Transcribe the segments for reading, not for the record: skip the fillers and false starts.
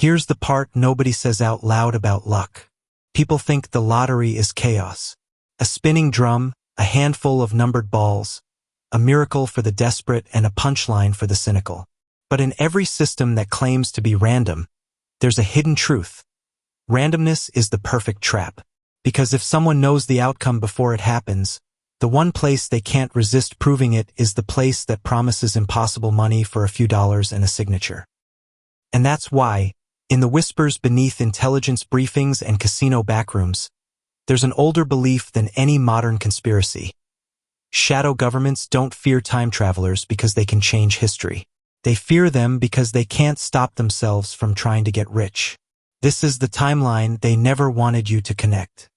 Here's the part nobody says out loud about luck. People think the lottery is chaos. A spinning drum, a handful of numbered balls, a miracle for the desperate and a punchline for the cynical. But in every system that claims to be random, there's a hidden truth. Randomness is the perfect trap. Because if someone knows the outcome before it happens, the one place they can't resist proving it is the place that promises impossible money for a few dollars and a signature. And that's why, in the whispers beneath intelligence briefings and casino backrooms, there's an older belief than any modern conspiracy. Shadow governments don't fear time travelers because they can change history. They fear them because they can't stop themselves from trying to get rich. This is the timeline they never wanted you to connect.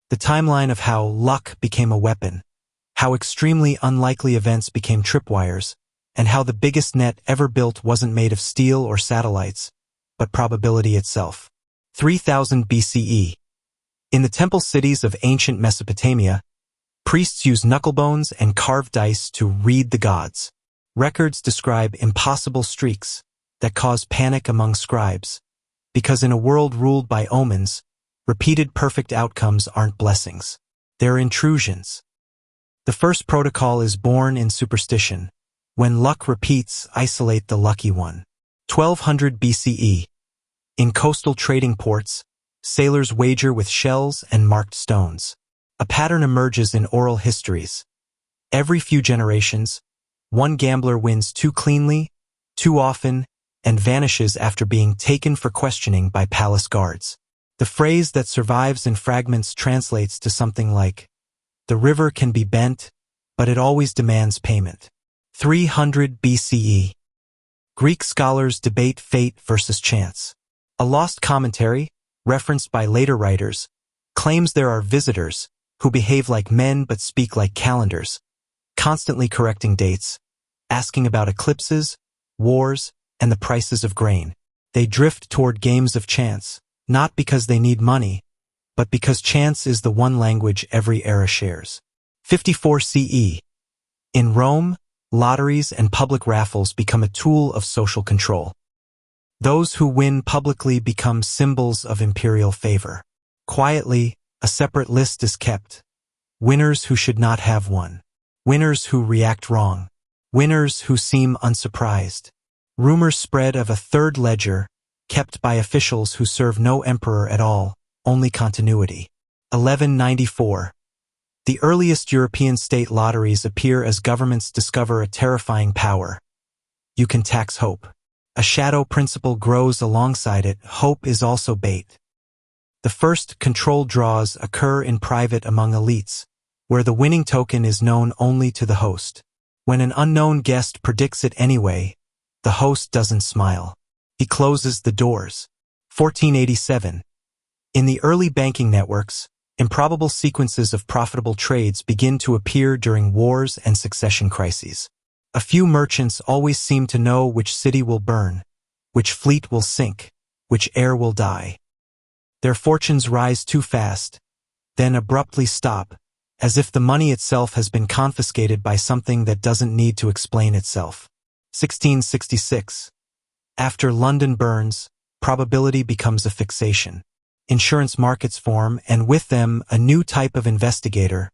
The timeline of how luck became a weapon, how extremely unlikely events became tripwires, and how the biggest net ever built wasn't made of steel or satellites, but probability itself. 3000 BCE. In the temple cities of ancient Mesopotamia, priests used knucklebones and carved dice to read the gods. Records describe impossible streaks that cause panic among scribes, because in a world ruled by omens, repeated perfect outcomes aren't blessings. They're intrusions. The first protocol is born in superstition. When luck repeats, isolate the lucky one. 1200 BCE. In coastal trading ports, sailors wager with shells and marked stones. A pattern emerges in oral histories. Every few generations, one gambler wins too cleanly, too often, and vanishes after being taken for questioning by palace guards. The phrase that survives in fragments translates to something like, "The river can be bent, but it always demands payment." 300 BCE. Greek scholars debate fate versus chance. A lost commentary, referenced by later writers, claims there are visitors who behave like men but speak like calendars, constantly correcting dates, asking about eclipses, wars, and the prices of grain. They drift toward games of chance, not because they need money, but because chance is the one language every era shares. 54 CE. In Rome, lotteries and public raffles become a tool of social control. Those who win publicly become symbols of imperial favor. Quietly, a separate list is kept. Winners who should not have won. Winners who react wrong. Winners who seem unsurprised. Rumors spread of a third ledger, kept by officials who serve no emperor at all, only continuity. 1194. The earliest European state lotteries appear as governments discover a terrifying power. You can tax hope. A shadow principle grows alongside it. Hope is also bait. The first controlled draws occur in private among elites, where the winning token is known only to the host. When an unknown guest predicts it anyway, the host doesn't smile. He closes the doors. 1487. In the early banking networks, improbable sequences of profitable trades begin to appear during wars and succession crises. A few merchants always seem to know which city will burn, which fleet will sink, which heir will die. Their fortunes rise too fast, then abruptly stop, as if the money itself has been confiscated by something that doesn't need to explain itself. 1666. After London burns, probability becomes a fixation. Insurance markets form, and with them, a new type of investigator,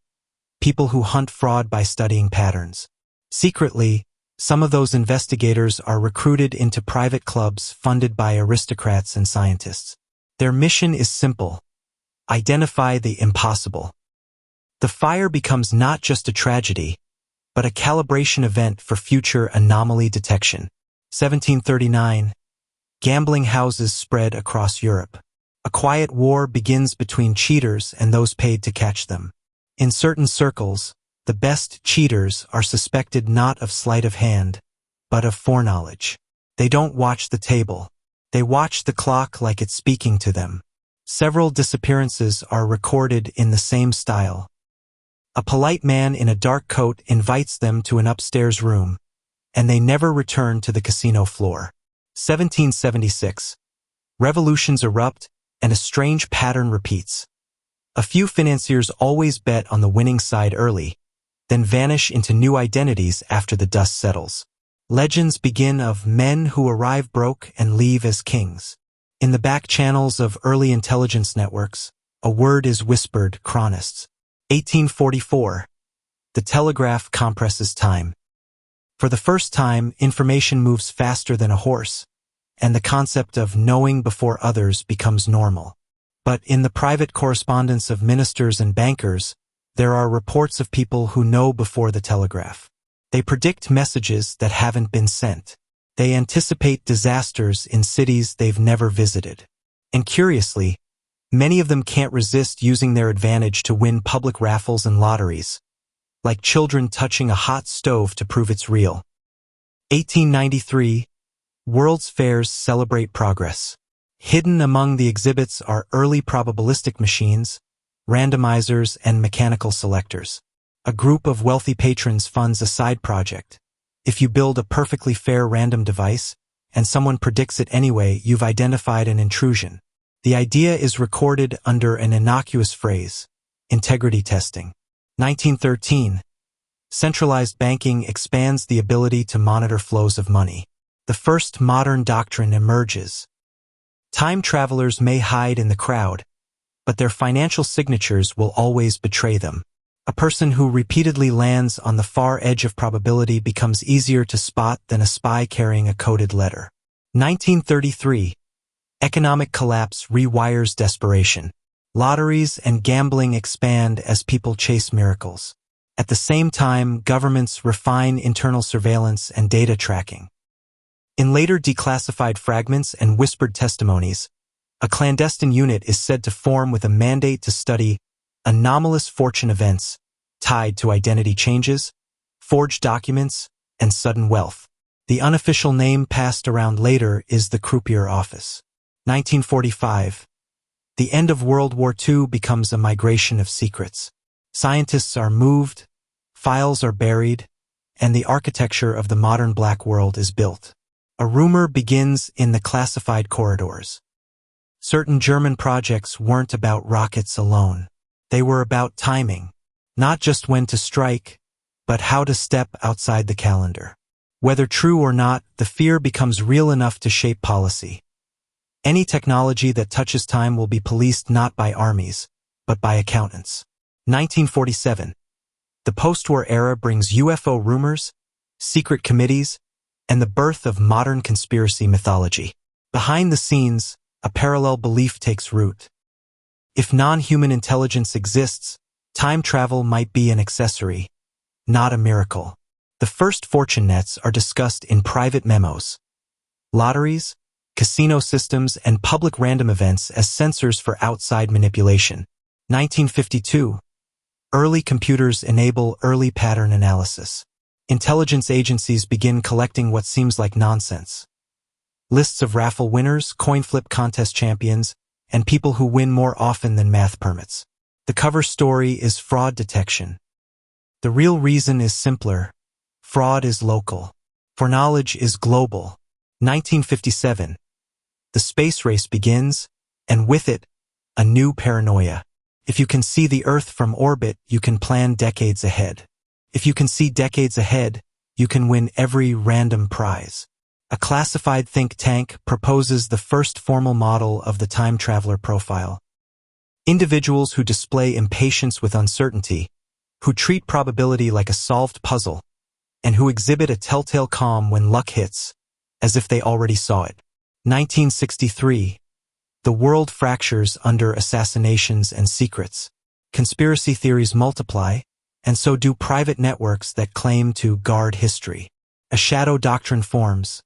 people who hunt fraud by studying patterns. Secretly, some of those investigators are recruited into private clubs funded by aristocrats and scientists. Their mission is simple: identify the impossible. The fire becomes not just a tragedy, but a calibration event for future anomaly detection. 1739. Gambling houses spread across Europe. A quiet war begins between cheaters and those paid to catch them. In certain circles, the best cheaters are suspected not of sleight of hand, but of foreknowledge. They don't watch the table. They watch the clock like it's speaking to them. Several disappearances are recorded in the same style. A polite man in a dark coat invites them to an upstairs room, and they never return to the casino floor. 1776. Revolutions erupt, and a strange pattern repeats. A few financiers always bet on the winning side early, then vanish into new identities after the dust settles. Legends begin of men who arrive broke and leave as kings. In the back channels of early intelligence networks, a word is whispered, chronists. 1844. The telegraph compresses time. For the first time, information moves faster than a horse, and the concept of knowing before others becomes normal. But in the private correspondence of ministers and bankers, there are reports of people who know before the telegraph. They predict messages that haven't been sent. They anticipate disasters in cities they've never visited. And curiously, many of them can't resist using their advantage to win public raffles and lotteries, like children touching a hot stove to prove it's real. 1893. World's fairs celebrate progress. Hidden among the exhibits are early probabilistic machines, randomizers, and mechanical selectors. A group of wealthy patrons funds a side project. If you build a perfectly fair random device, and someone predicts it anyway, you've identified an intrusion. The idea is recorded under an innocuous phrase, integrity testing. 1913. Centralized banking expands the ability to monitor flows of money. The first modern doctrine emerges. Time travelers may hide in the crowd, but their financial signatures will always betray them. A person who repeatedly lands on the far edge of probability becomes easier to spot than a spy carrying a coded letter. 1933. Economic collapse rewires desperation. Lotteries and gambling expand as people chase miracles. At the same time, governments refine internal surveillance and data tracking. In later declassified fragments and whispered testimonies, a clandestine unit is said to form with a mandate to study anomalous fortune events tied to identity changes, forged documents, and sudden wealth. The unofficial name passed around later is the Croupier Office. 1945. The end of World War II becomes a migration of secrets. Scientists are moved, files are buried, and the architecture of the modern black world is built. A rumor begins in the classified corridors. Certain German projects weren't about rockets alone. They were about timing, not just when to strike, but how to step outside the calendar. Whether true or not, the fear becomes real enough to shape policy. Any technology that touches time will be policed not by armies, but by accountants. 1947. The post-war era brings UFO rumors, secret committees, and the birth of modern conspiracy mythology. Behind the scenes, a parallel belief takes root. If non-human intelligence exists, time travel might be an accessory, not a miracle. The first fortune nets are discussed in private memos. Lotteries, casino systems, and public random events as sensors for outside manipulation. 1952. Early computers enable early pattern analysis. Intelligence agencies begin collecting what seems like nonsense. Lists of raffle winners, coin flip contest champions, and people who win more often than math permits. The cover story is fraud detection. The real reason is simpler. Fraud is local. Foreknowledge is global. 1957. The space race begins, and with it, a new paranoia. If you can see the Earth from orbit, you can plan decades ahead. If you can see decades ahead, you can win every random prize. A classified think tank proposes the first formal model of the time traveler profile. Individuals who display impatience with uncertainty, who treat probability like a solved puzzle, and who exhibit a telltale calm when luck hits, as if they already saw it. 1963. The world fractures under assassinations and secrets. Conspiracy theories multiply, and so do private networks that claim to guard history. A shadow doctrine forms.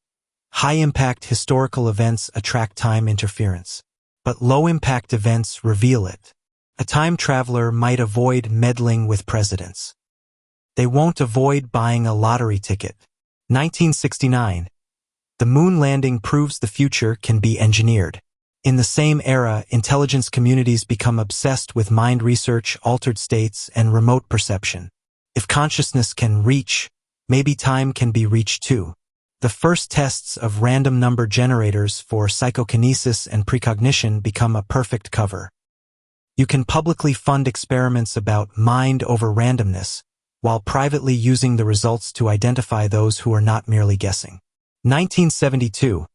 High-impact historical events attract time interference, but low-impact events reveal it. A time traveler might avoid meddling with presidents. They won't avoid buying a lottery ticket. 1969. The moon landing proves the future can be engineered. In the same era, intelligence communities become obsessed with mind research, altered states, and remote perception. If consciousness can reach, maybe time can be reached too. The first tests of random number generators for psychokinesis and precognition become a perfect cover. You can publicly fund experiments about mind over randomness, while privately using the results to identify those who are not merely guessing. 1972.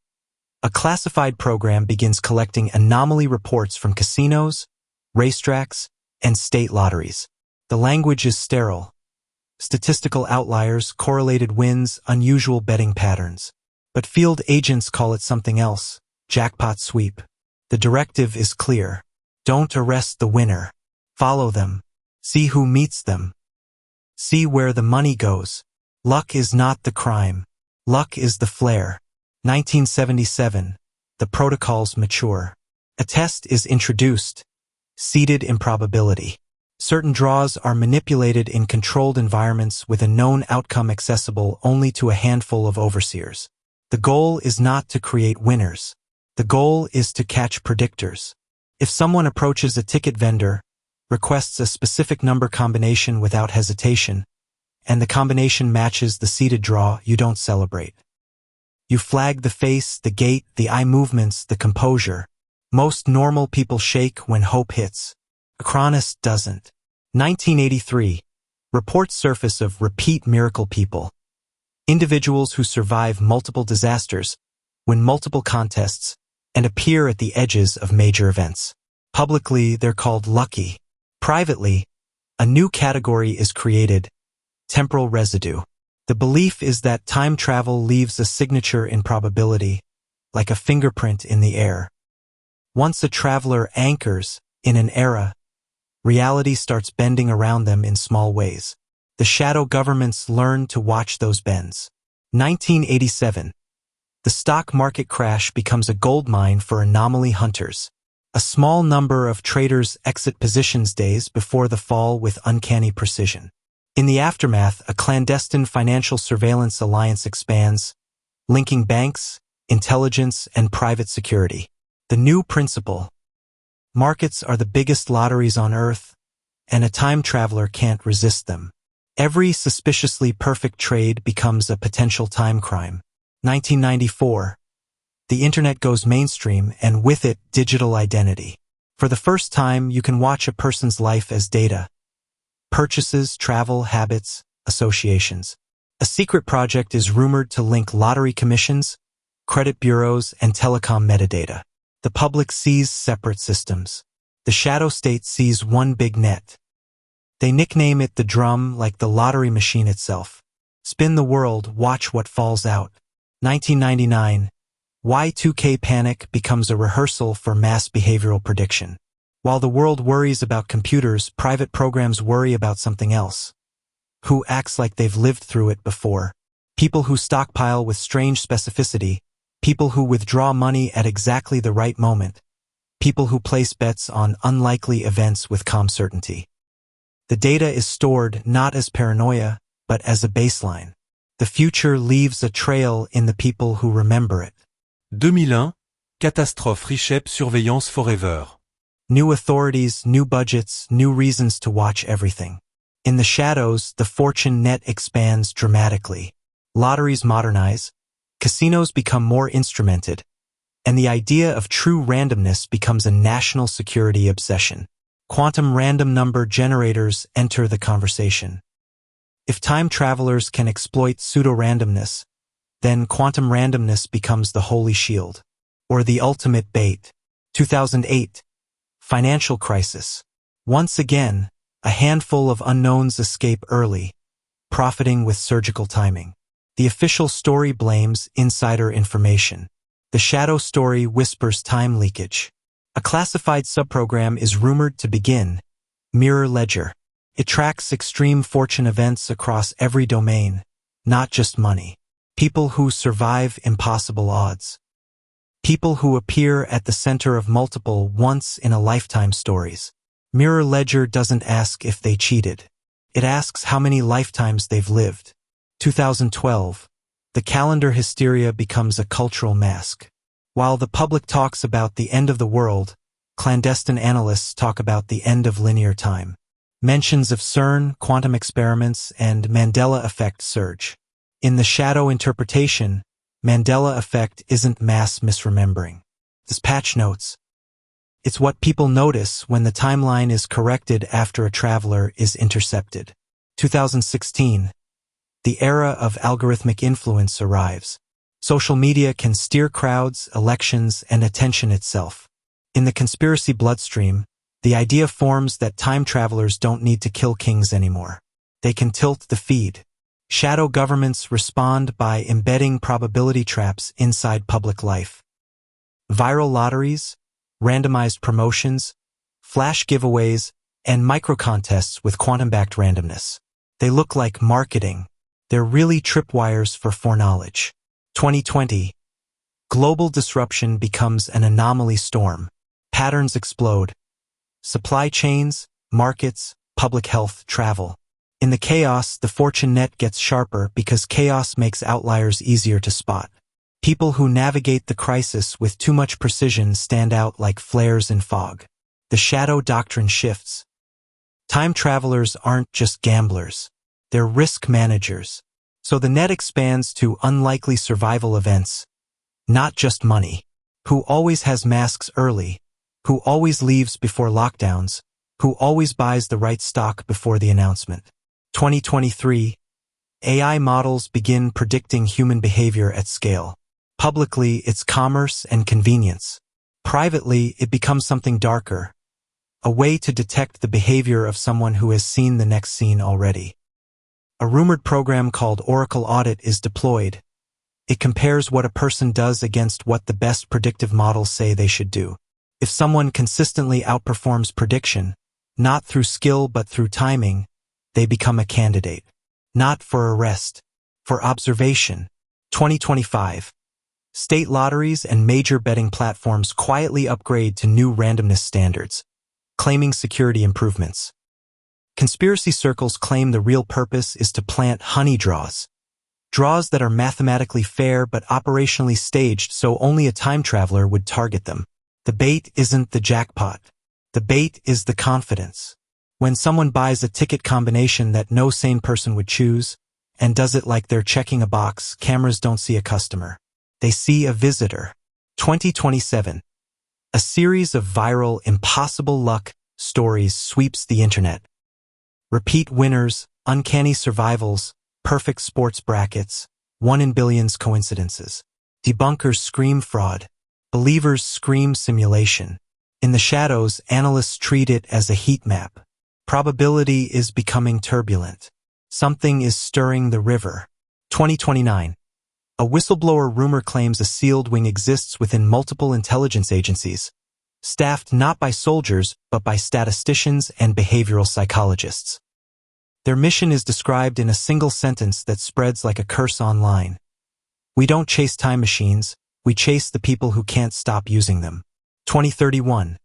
A classified program begins collecting anomaly reports from casinos, racetracks, and state lotteries. The language is sterile. Statistical outliers, correlated wins, unusual betting patterns. But field agents call it something else: jackpot sweep. The directive is clear. Don't arrest the winner. Follow them. See who meets them. See where the money goes. Luck is not the crime. Luck is the flair. 1977. The protocols mature. A test is introduced. Seeded improbability. Certain draws are manipulated in controlled environments with a known outcome accessible only to a handful of overseers. The goal is not to create winners. The goal is to catch predictors. If someone approaches a ticket vendor, requests a specific number combination without hesitation, and the combination matches the seeded draw, you don't celebrate. You flag the face, the gait, the eye movements, the composure. Most normal people shake when hope hits. A chronist doesn't. 1983. Reports surface of repeat miracle people. Individuals who survive multiple disasters, win multiple contests, and appear at the edges of major events. Publicly, they're called lucky. Privately, a new category is created: temporal residue. The belief is that time travel leaves a signature in probability, like a fingerprint in the air. Once a traveler anchors in an era, reality starts bending around them in small ways. The shadow governments learn to watch those bends. 1987. The stock market crash becomes a goldmine for anomaly hunters. A small number of traders exit positions days before the fall with uncanny precision. In the aftermath, a clandestine financial surveillance alliance expands, linking banks, intelligence, and private security. The new principle: markets are the biggest lotteries on Earth, and a time traveler can't resist them. Every suspiciously perfect trade becomes a potential time crime. 1994. The internet goes mainstream, and with it, digital identity. For the first time, you can watch a person's life as data. Purchases, travel, habits, associations. A secret project is rumored to link lottery commissions, credit bureaus, and telecom metadata. The public sees separate systems. The shadow state sees one big net. They nickname it the drum, like the lottery machine itself. Spin the world, watch what falls out. 1999. Y2K panic becomes a rehearsal for mass behavioral prediction. While the world worries about computers, private programs worry about something else. Who acts like they've lived through it before? People who stockpile with strange specificity. People who withdraw money at exactly the right moment. People who place bets on unlikely events with calm certainty. The data is stored not as paranoia, but as a baseline. The future leaves a trail in the people who remember it. 2001. Catastrophe Richep Surveillance Forever. New authorities, new budgets, new reasons to watch everything. In the shadows, the fortune net expands dramatically. Lotteries modernize, casinos become more instrumented, and the idea of true randomness becomes a national security obsession. Quantum random number generators enter the conversation. If time travelers can exploit pseudo-randomness, then quantum randomness becomes the holy shield, or the ultimate bait. 2008. Financial crisis. Once again, a handful of unknowns escape early, profiting with surgical timing. The official story blames insider information. The shadow story whispers time leakage. A classified subprogram is rumored to begin, Mirror Ledger. It tracks extreme fortune events across every domain, not just money. People who survive impossible odds. People who appear at the center of multiple once-in-a-lifetime stories. Mirror Ledger doesn't ask if they cheated. It asks how many lifetimes they've lived. 2012. The calendar hysteria becomes a cultural mask. While the public talks about the end of the world, clandestine analysts talk about the end of linear time. Mentions of CERN, quantum experiments, and Mandela effect surge. In the shadow interpretation, Mandela effect isn't mass misremembering. It's patch notes. It's what people notice when the timeline is corrected after a traveler is intercepted. 2016. The era of algorithmic influence arrives. Social media can steer crowds, elections, and attention itself. In the conspiracy bloodstream, the idea forms that time travelers don't need to kill kings anymore. They can tilt the feed. Shadow governments respond by embedding probability traps inside public life. Viral lotteries, randomized promotions, flash giveaways, and micro-contests with quantum-backed randomness. They look like marketing. They're really tripwires for foreknowledge. 2020. Global disruption becomes an anomaly storm. Patterns explode. Supply chains, markets, public health, travel. In the chaos, the fortune net gets sharper because chaos makes outliers easier to spot. People who navigate the crisis with too much precision stand out like flares in fog. The shadow doctrine shifts. Time travelers aren't just gamblers. They're risk managers. So the net expands to unlikely survival events, not just money. Who always has masks early, who always leaves before lockdowns, who always buys the right stock before the announcement. 2023, AI models begin predicting human behavior at scale. Publicly, it's commerce and convenience. Privately, it becomes something darker, a way to detect the behavior of someone who has seen the next scene already. A rumored program called Oracle Audit is deployed. It compares what a person does against what the best predictive models say they should do. If someone consistently outperforms prediction, not through skill but through timing, they become a candidate. Not for arrest, for observation. 2025. State lotteries and major betting platforms quietly upgrade to new randomness standards, claiming security improvements. Conspiracy circles claim the real purpose is to plant honey draws. Draws that are mathematically fair but operationally staged so only a time traveler would target them. The bait isn't the jackpot. The bait is the confidence. When someone buys a ticket combination that no sane person would choose, and does it like they're checking a box, cameras don't see a customer. They see a visitor. 2027. A series of viral, impossible luck stories sweeps the internet. Repeat winners, uncanny survivals, perfect sports brackets, 1 in billions coincidences. Debunkers scream fraud. Believers scream simulation. In the shadows, analysts treat it as a heat map. Probability is becoming turbulent. Something is stirring the river. 2029. A whistleblower rumor claims a sealed wing exists within multiple intelligence agencies, staffed not by soldiers but by statisticians and behavioral psychologists. Their mission is described in a single sentence that spreads like a curse online. We don't chase time machines, we chase the people who can't stop using them. 2031.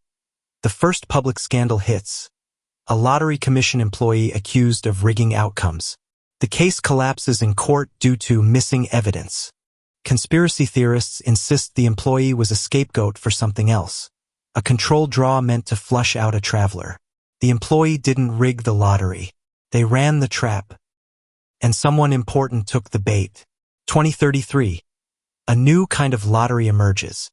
The first public scandal hits. A lottery commission employee accused of rigging outcomes. The case collapses in court due to missing evidence. Conspiracy theorists insist the employee was a scapegoat for something else. A controlled draw meant to flush out a traveler. The employee didn't rig the lottery. They ran the trap. And someone important took the bait. 2033. A new kind of lottery emerges.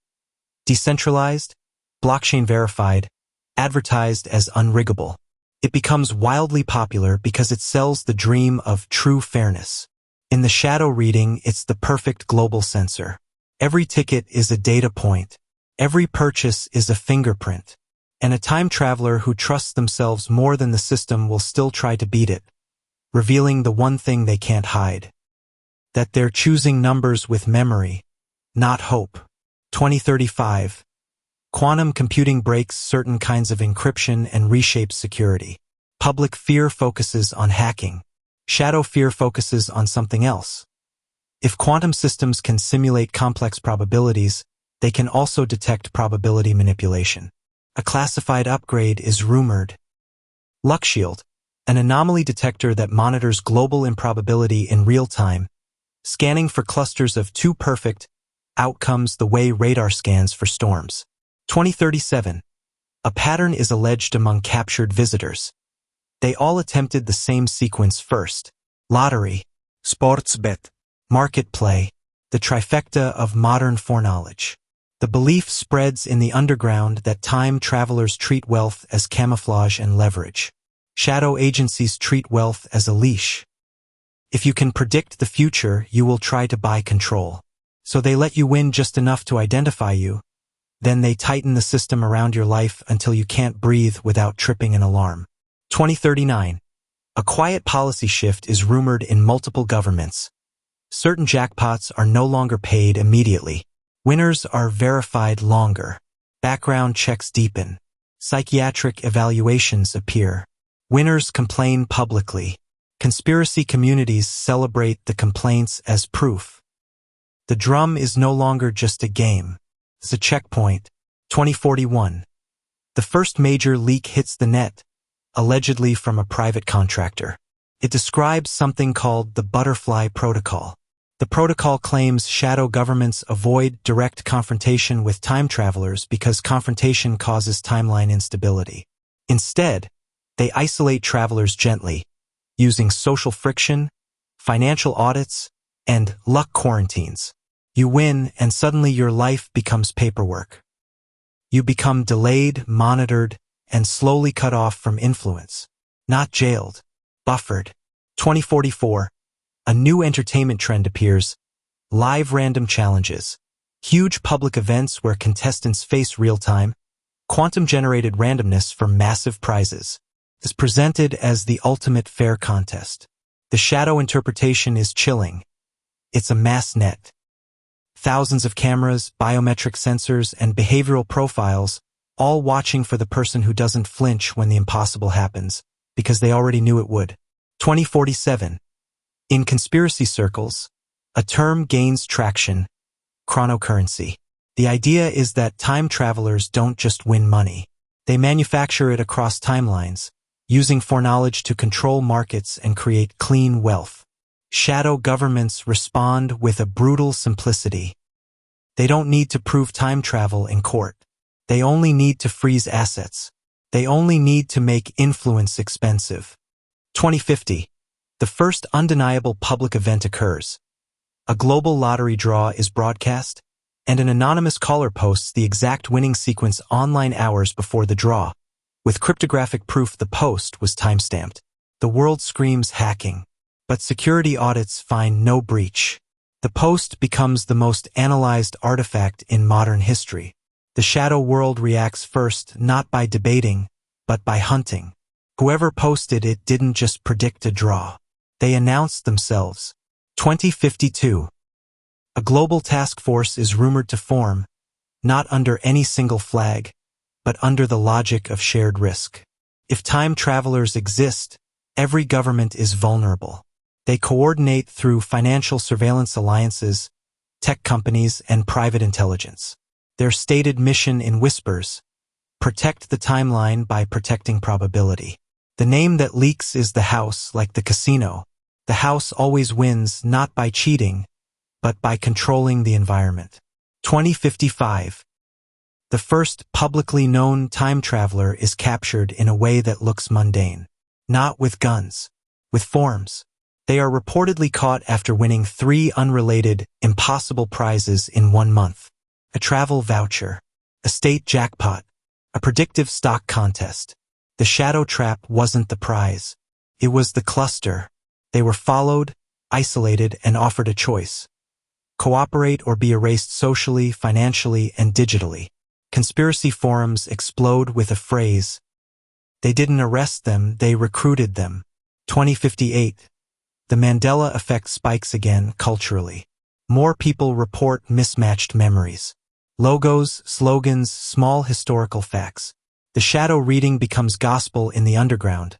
Decentralized, blockchain verified, advertised as unriggable. It becomes wildly popular because it sells the dream of true fairness. In the shadow reading, it's the perfect global sensor. Every ticket is a data point. Every purchase is a fingerprint. And a time traveler who trusts themselves more than the system will still try to beat it, revealing the one thing they can't hide. That they're choosing numbers with memory, not hope. 2035. Quantum computing breaks certain kinds of encryption and reshapes security. Public fear focuses on hacking. Shadow fear focuses on something else. If quantum systems can simulate complex probabilities, they can also detect probability manipulation. A classified upgrade is rumored. LuckShield, an anomaly detector that monitors global improbability in real time, scanning for clusters of too perfect outcomes the way radar scans for storms. 2037. A pattern is alleged among captured visitors. They all attempted the same sequence first. Lottery, sports bet, market play, the trifecta of modern foreknowledge. The belief spreads in the underground that time travelers treat wealth as camouflage and leverage. Shadow agencies treat wealth as a leash. If you can predict the future, you will try to buy control. So they let you win just enough to identify you, then they tighten the system around your life until you can't breathe without tripping an alarm. 2039. A quiet policy shift is rumored in multiple governments. Certain jackpots are no longer paid immediately. Winners are verified longer. Background checks deepen. Psychiatric evaluations appear. Winners complain publicly. Conspiracy communities celebrate the complaints as proof. The drum is no longer just a game. It's a checkpoint. 2041. The first major leak hits the net, allegedly from a private contractor. It describes something called the Butterfly Protocol. The protocol claims shadow governments avoid direct confrontation with time travelers because confrontation causes timeline instability. Instead, they isolate travelers gently, using social friction, financial audits, and luck quarantines. You win, and suddenly your life becomes paperwork. You become delayed, monitored, and slowly cut off from influence. Not jailed, buffered. 2044. A new entertainment trend appears: live random challenges. Huge public events where contestants face real-time, quantum-generated randomness for massive prizes. Is presented as the ultimate fair contest. The shadow interpretation is chilling. It's a mass net. Thousands of cameras, biometric sensors, and behavioral profiles, all watching for the person who doesn't flinch when the impossible happens, because they already knew it would. 2047. In conspiracy circles, a term gains traction: chronocurrency. The idea is that time travelers don't just win money. They manufacture it across timelines, using foreknowledge to control markets and create clean wealth. Shadow governments respond with a brutal simplicity. They don't need to prove time travel in court. They only need to freeze assets. They only need to make influence expensive. 2050. The first undeniable public event occurs. A global lottery draw is broadcast, and an anonymous caller posts the exact winning sequence online hours before the draw. With cryptographic proof the post was timestamped. The world screams hacking, but security audits find no breach. The post becomes the most analyzed artifact in modern history. The shadow world reacts first, not by debating, but by hunting. Whoever posted it didn't just predict a draw. They announced themselves. 2052. A global task force is rumored to form, not under any single flag, but under the logic of shared risk. If time travelers exist, every government is vulnerable. They coordinate through financial surveillance alliances, tech companies, and private intelligence. Their stated mission in whispers: protect the timeline by protecting probability. The name that leaks is the house, like the casino. The house always wins not by cheating, but by controlling the environment. 2055. The first publicly known time traveler is captured in a way that looks mundane. Not with guns, with forms. They are reportedly caught after winning 3 unrelated, impossible prizes in 1 month. A travel voucher, a state jackpot, a predictive stock contest. The shadow trap wasn't the prize. It was the cluster. They were followed, isolated, and offered a choice: cooperate or be erased socially, financially, and digitally. Conspiracy forums explode with a phrase: they didn't arrest them, they recruited them. 2058. The Mandela effect spikes again culturally. More people report mismatched memories. Logos, slogans, small historical facts. The shadow reading becomes gospel in the underground.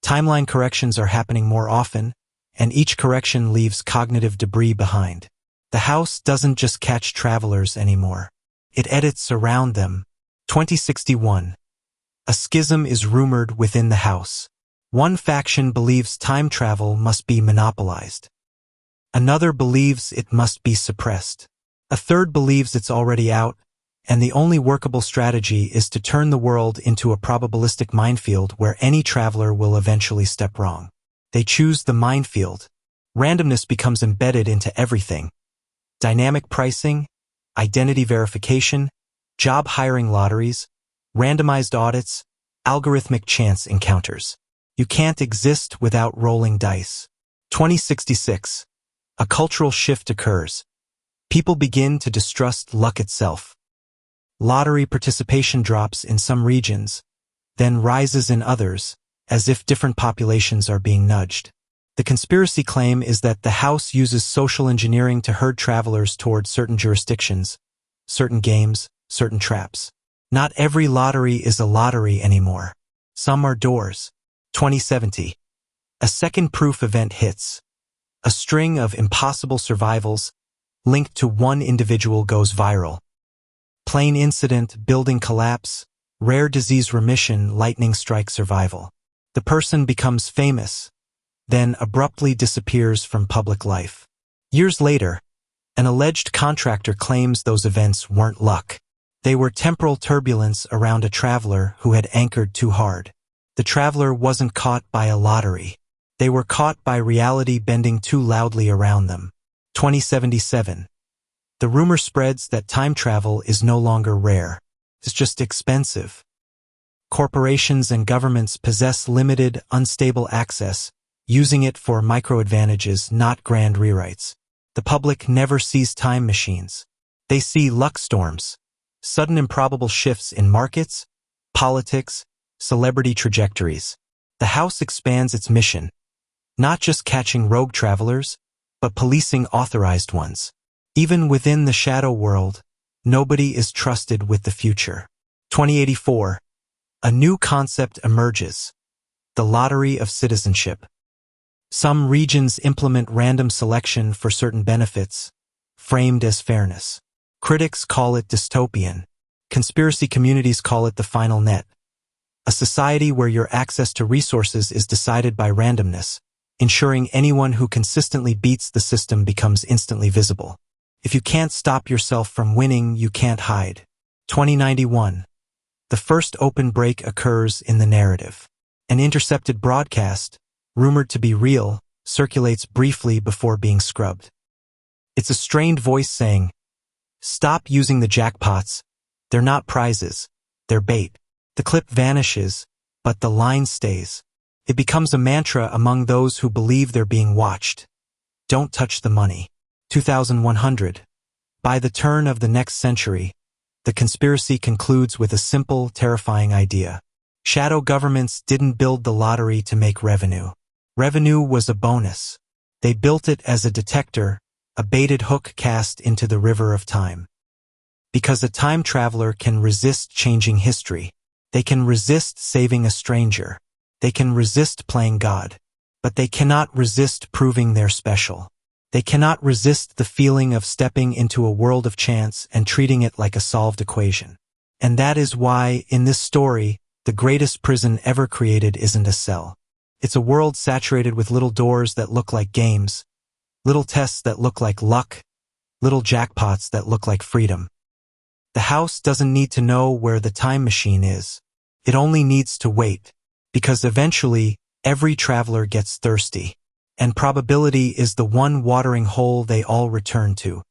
Timeline corrections are happening more often, and each correction leaves cognitive debris behind. The house doesn't just catch travelers anymore. It edits around them. 2061. A schism is rumored within the house. One faction believes time travel must be monopolized. Another believes it must be suppressed. A third believes it's already out, and the only workable strategy is to turn the world into a probabilistic minefield where any traveler will eventually step wrong. They choose the minefield. Randomness becomes embedded into everything. Dynamic pricing, identity verification, job hiring lotteries, randomized audits, algorithmic chance encounters. You can't exist without rolling dice. 2066. A cultural shift occurs. People begin to distrust luck itself. Lottery participation drops in some regions, then rises in others, as if different populations are being nudged. The conspiracy claim is that the house uses social engineering to herd travelers toward certain jurisdictions, certain games, certain traps. Not every lottery is a lottery anymore. Some are doors. 2070. A second proof event hits. A string of impossible survivals linked to one individual goes viral. Plane incident, building collapse, rare disease remission, lightning strike survival. The person becomes famous, then abruptly disappears from public life. Years later, an alleged contractor claims those events weren't luck. They were temporal turbulence around a traveler who had anchored too hard. The traveler wasn't caught by a lottery. They were caught by reality bending too loudly around them. 2077. The rumor spreads that time travel is no longer rare. It's just expensive. Corporations and governments possess limited, unstable access, using it for micro-advantages, not grand rewrites. The public never sees time machines. They see luck storms, sudden improbable shifts in markets, politics, celebrity trajectories. The house expands its mission, not just catching rogue travelers, but policing authorized ones. Even within the shadow world, nobody is trusted with the future. 2084. A new concept emerges: the lottery of citizenship. Some regions implement random selection for certain benefits, framed as fairness. Critics call it dystopian. Conspiracy communities call it the final net. A society where your access to resources is decided by randomness, ensuring anyone who consistently beats the system becomes instantly visible. If you can't stop yourself from winning, you can't hide. 2091. The first open break occurs in the narrative. An intercepted broadcast, rumored to be real, circulates briefly before being scrubbed. It's a strained voice saying, "Stop using the jackpots. They're not prizes. They're bait." The clip vanishes, but the line stays. It becomes a mantra among those who believe they're being watched. Don't touch the money. 2100. By the turn of the next century, the conspiracy concludes with a simple, terrifying idea. Shadow governments didn't build the lottery to make revenue. Revenue was a bonus. They built it as a detector, a baited hook cast into the river of time. Because a time traveler can resist changing history. They can resist saving a stranger. They can resist playing God. But they cannot resist proving they're special. They cannot resist the feeling of stepping into a world of chance and treating it like a solved equation. And that is why, in this story, the greatest prison ever created isn't a cell. It's a world saturated with little doors that look like games, little tests that look like luck, little jackpots that look like freedom. The house doesn't need to know where the time machine is. It only needs to wait, because eventually, every traveler gets thirsty, and probability is the one watering hole they all return to.